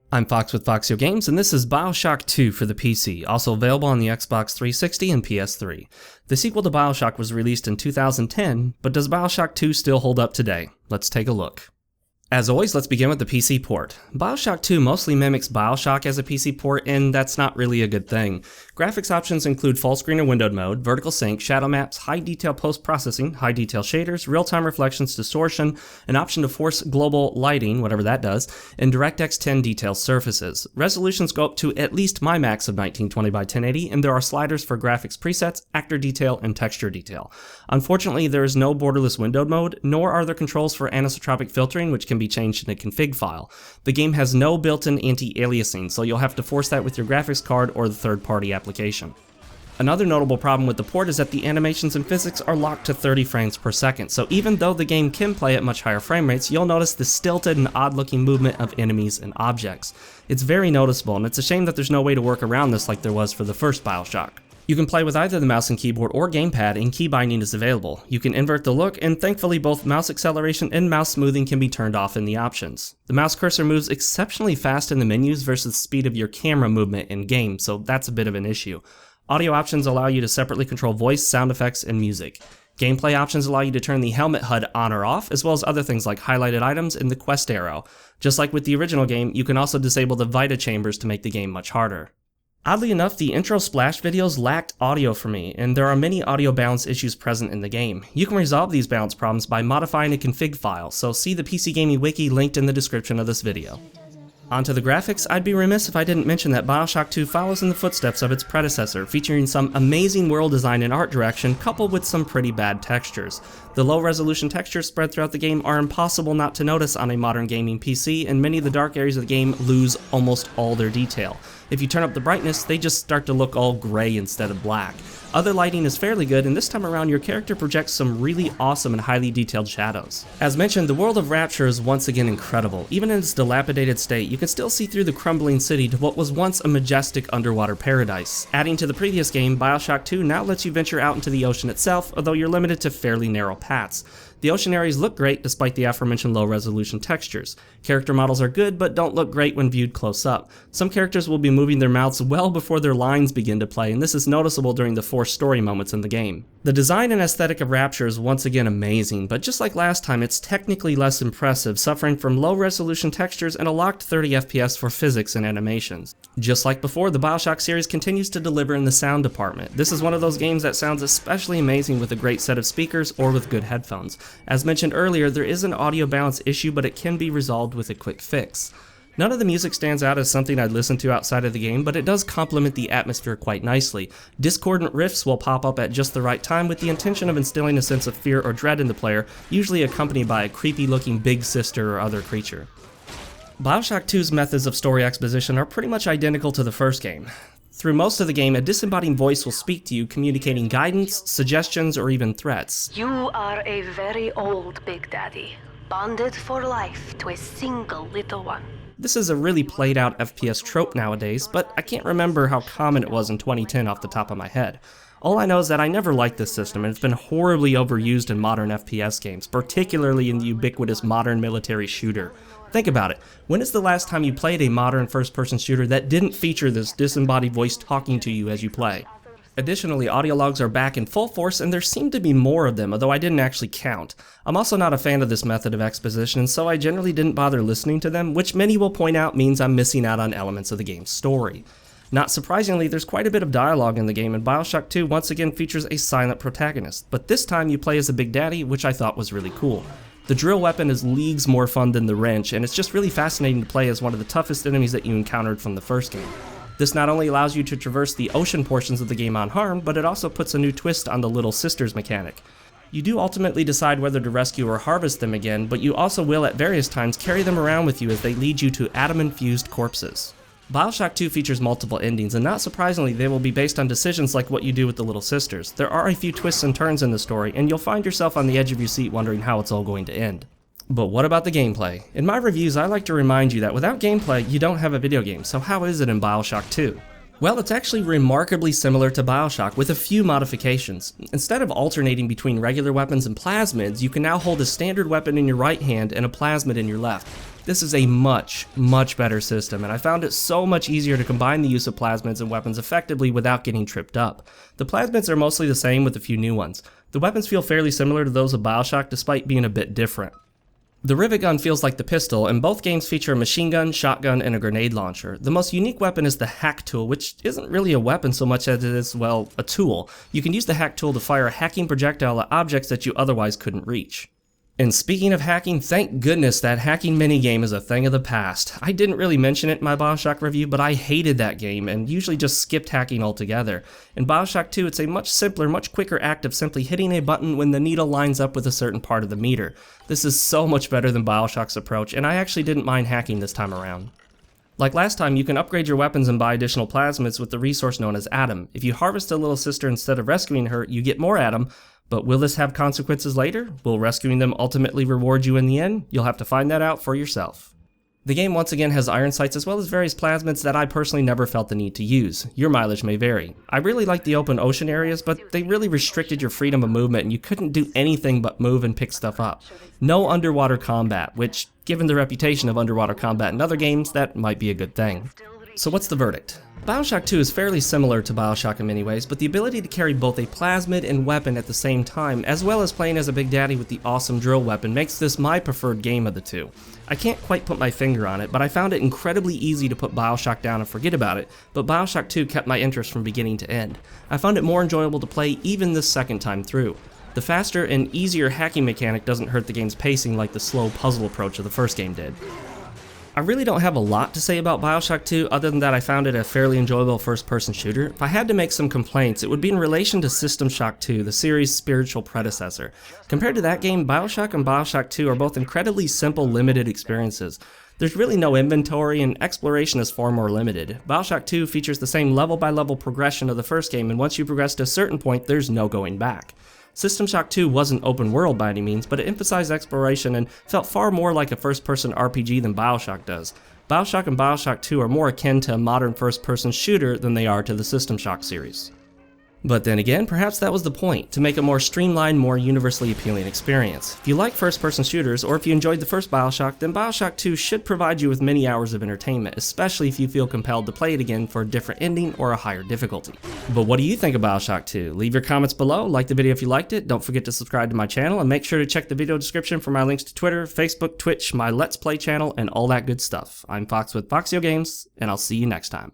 I'm Fox with FoxeoGames, and this is Bioshock 2 for the PC, also available on the Xbox 360 and PS3. The sequel to Bioshock was released in 2010, but does Bioshock 2 still hold up today? Let's take a look. As always, let's begin with the PC port. Bioshock 2 mostly mimics Bioshock as a PC port, and that's not really a good thing. Graphics options include full screen or windowed mode, vertical sync, shadow maps, high detail post-processing, high detail shaders, real-time reflections, distortion, an option to force global lighting, whatever that does, and DirectX 10 detail surfaces. Resolutions go up to at least my max of 1920 by 1080, and there are sliders for graphics presets, actor detail, and texture detail. Unfortunately, there is no borderless windowed mode, nor are there controls for anisotropic filtering, which can be changed in a config file. The game has no built-in anti-aliasing, so you'll have to force that with your graphics card or the third-party application. Another notable problem with the port is that the animations and physics are locked to 30 frames per second, so even though the game can play at much higher frame rates, you'll notice the stilted and odd-looking movement of enemies and objects. It's very noticeable, and it's a shame that there's no way to work around this like there was for the first Bioshock. You can play with either the mouse and keyboard or gamepad, and key binding is available. You can invert the look, and thankfully both mouse acceleration and mouse smoothing can be turned off in the options. The mouse cursor moves exceptionally fast in the menus versus the speed of your camera movement in game, so that's a bit of an issue. Audio options allow you to separately control voice, sound effects, and music. Gameplay options allow you to turn the helmet HUD on or off, as well as other things like highlighted items and the quest arrow. Just like with the original game, you can also disable the Vita chambers to make the game much harder. Oddly enough, the intro splash videos lacked audio for me, and there are many audio balance issues present in the game. You can resolve these balance problems by modifying a config file, so see the PC Gaming Wiki linked in the description of this video. Onto the graphics, I'd be remiss if I didn't mention that Bioshock 2 follows in the footsteps of its predecessor, featuring some amazing world design and art direction coupled with some pretty bad textures. The low-resolution textures spread throughout the game are impossible not to notice on a modern gaming PC, and many of the dark areas of the game lose almost all their detail. If you turn up the brightness, they just start to look all gray instead of black. Other lighting is fairly good, and this time around your character projects some really awesome and highly detailed shadows. As mentioned, the world of Rapture is once again incredible. Even in its dilapidated state, you can still see through the crumbling city to what was once a majestic underwater paradise. Adding to the previous game, Bioshock 2 now lets you venture out into the ocean itself, although you're limited to fairly narrow paths. The ocean areas look great despite the aforementioned low-resolution textures. Character models are good, but don't look great when viewed close up. Some characters will be moving their mouths well before their lines begin to play, and this is noticeable during the forced story moments in the game. The design and aesthetic of Rapture is once again amazing, but just like last time, it's technically less impressive, suffering from low-resolution textures and a locked 30 FPS for physics and animations. Just like before, the Bioshock series continues to deliver in the sound department. This is one of those games that sounds especially amazing with a great set of speakers or with good headphones. As mentioned earlier, there is an audio balance issue, but it can be resolved with a quick fix. None of the music stands out as something I'd listen to outside of the game, but it does complement the atmosphere quite nicely. Discordant riffs will pop up at just the right time with the intention of instilling a sense of fear or dread in the player, usually accompanied by a creepy-looking big sister or other creature. Bioshock 2's methods of story exposition are pretty much identical to the first game. Through most of the game, a disembodied voice will speak to you, communicating guidance, suggestions, or even threats. You are a very old Big Daddy, bonded for life to a single little one. This is a really played out FPS trope nowadays, but I can't remember how common it was in 2010 off the top of my head. All I know is that I never liked this system, and it's been horribly overused in modern FPS games, particularly in the ubiquitous modern military shooter. Think about it. When is the last time you played a modern first-person shooter that didn't feature this disembodied voice talking to you as you play? Additionally, audio logs are back in full force, and there seem to be more of them, although I didn't actually count. I'm also not a fan of this method of exposition, so I generally didn't bother listening to them, which many will point out means I'm missing out on elements of the game's story. Not surprisingly, there's quite a bit of dialogue in the game, and Bioshock 2 once again features a silent protagonist, but this time you play as a Big Daddy, which I thought was really cool. The drill weapon is leagues more fun than the wrench, and it's just really fascinating to play as one of the toughest enemies that you encountered from the first game. This not only allows you to traverse the ocean portions of the game unharmed, but it also puts a new twist on the Little Sisters mechanic. You do ultimately decide whether to rescue or harvest them again, but you also will at various times carry them around with you as they lead you to atom-infused corpses. Bioshock 2 features multiple endings, and not surprisingly, they will be based on decisions like what you do with the Little Sisters. There are a few twists and turns in the story, and you'll find yourself on the edge of your seat wondering how it's all going to end. But what about the gameplay? In my reviews, I like to remind you that without gameplay, you don't have a video game, so how is it in Bioshock 2? Well, it's actually remarkably similar to Bioshock with a few modifications. Instead of alternating between regular weapons and plasmids, you can now hold a standard weapon in your right hand and a plasmid in your left. This is a much better system, and I found it so much easier to combine the use of plasmids and weapons effectively without getting tripped up. The plasmids are mostly the same with a few new ones. The weapons feel fairly similar to those of Bioshock despite being a bit different. The rivet gun feels like the pistol, and both games feature a machine gun, shotgun, and a grenade launcher. The most unique weapon is the hack tool, which isn't really a weapon so much as it is, well, a tool. You can use the hack tool to fire a hacking projectile at objects that you otherwise couldn't reach. And speaking of hacking, thank goodness that hacking minigame is a thing of the past. I didn't really mention it in my Bioshock review, but I hated that game and usually just skipped hacking altogether. In Bioshock 2, it's a much simpler, much quicker act of simply hitting a button when the needle lines up with a certain part of the meter. This is so much better than Bioshock's approach, and I actually didn't mind hacking this time around. Like last time, you can upgrade your weapons and buy additional plasmids with the resource known as Atom. If you harvest a little sister instead of rescuing her, you get more Atom. But will this have consequences later? Will rescuing them ultimately reward you in the end? You'll have to find that out for yourself. The game once again has iron sights as well as various plasmids that I personally never felt the need to use. Your mileage may vary. I really liked the open ocean areas, but they really restricted your freedom of movement and you couldn't do anything but move and pick stuff up. No underwater combat, which, given the reputation of underwater combat in other games, that might be a good thing. So what's the verdict? Bioshock 2 is fairly similar to Bioshock in many ways, but the ability to carry both a plasmid and weapon at the same time, as well as playing as a Big Daddy with the awesome drill weapon, makes this my preferred game of the two. I can't quite put my finger on it, but I found it incredibly easy to put Bioshock down and forget about it, but Bioshock 2 kept my interest from beginning to end. I found it more enjoyable to play even this second time through. The faster and easier hacking mechanic doesn't hurt the game's pacing like the slow puzzle approach of the first game did. I really don't have a lot to say about Bioshock 2 other than that I found it a fairly enjoyable first-person shooter. If I had to make some complaints, it would be in relation to System Shock 2, the series' spiritual predecessor. Compared to that game, Bioshock and Bioshock 2 are both incredibly simple, limited experiences. There's really no inventory and exploration is far more limited. Bioshock 2 features the same level-by-level progression of the first game, and once you progress to a certain point, there's no going back. System Shock 2 wasn't open world by any means, but it emphasized exploration and felt far more like a first-person RPG than Bioshock does. Bioshock and Bioshock 2 are more akin to a modern first-person shooter than they are to the System Shock series. But then again, perhaps that was the point, to make a more streamlined, more universally appealing experience. If you like first-person shooters, or if you enjoyed the first Bioshock, then Bioshock 2 should provide you with many hours of entertainment, especially if you feel compelled to play it again for a different ending or a higher difficulty. But what do you think of Bioshock 2? Leave your comments below, like the video if you liked it, don't forget to subscribe to my channel, and make sure to check the video description for my links to Twitter, Facebook, Twitch, my Let's Play channel, and all that good stuff. I'm Fox with FoxeoGames, and I'll see you next time.